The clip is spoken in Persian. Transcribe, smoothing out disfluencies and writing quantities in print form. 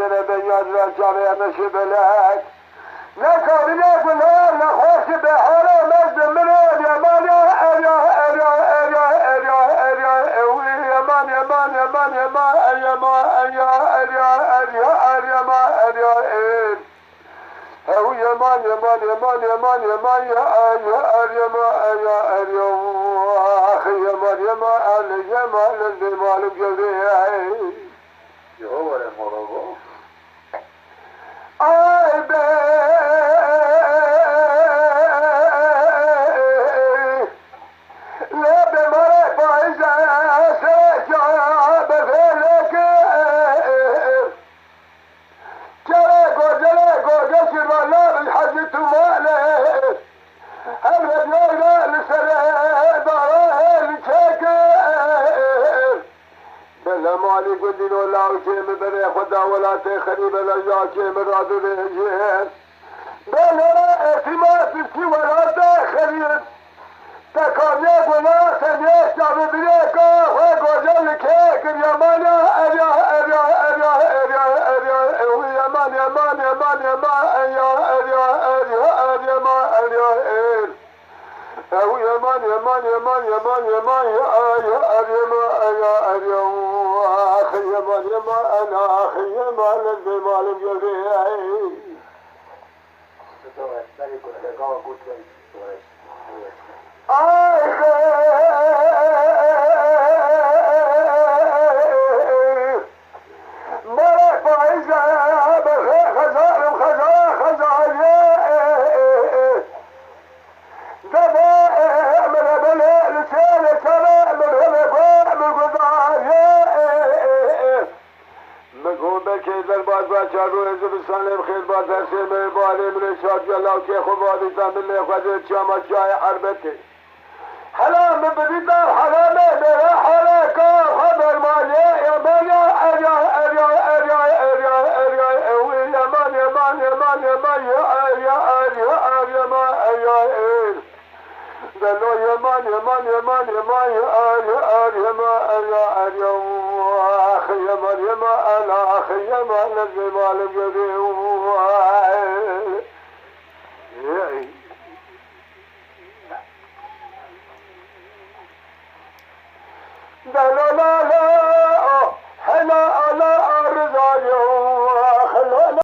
سنة بياد رجال مشي بلاد نكر نقول نخوش بحاله مجد من اليمان يا يمان يمان يمان يمان يمان هو يمان يمان يمان يمان يمان يا أخي يمان يمان يمان الزمان بجريعي يهو ولا مرابو أي لا بمرة فايزة سيجا بفلك جلقو جسر الله بالحج تماله هم رجونا لسنة داره الشكر بلا مالي قدين ولا وشيم بني خدا ولا تخريب لا ياكيم رادو ريجين بلا اعتماد تبكي ولا تخريب تكاريك ولا تنيش تعبي بريكا وقوجل كيك اليمانيا اريا اريا اريا اريا اريا يمان يمان يمان يمان اريا اريا اريا اريا ما اريا هو يمان يمان يمان يمان يمان يا اريا ما اريا اريا اخي يمان يمان انا اخي يمان الزمان بجريعي مرة فايزة بخير خزان خزان دفاع من بلي لسان سنة من هلقاء من قضاء مقوم بكي دربات باشارو عزب السلام خير بات هرسي من بالي من الشاك جلاو كي خبادي تامل لي خدر شامت شاي حربتي حلام بديدار حلامه بها حلاكا خبر مالي يمانيا اريا اريا اريا اريا اريا يمان يمان يمان يمان يا اريا اريا ما اريا دلو يمان يمان يمان يمان يا اريا ما اريا اريا اخي يمان يمان انا اخي يمان الزمان بجري دلو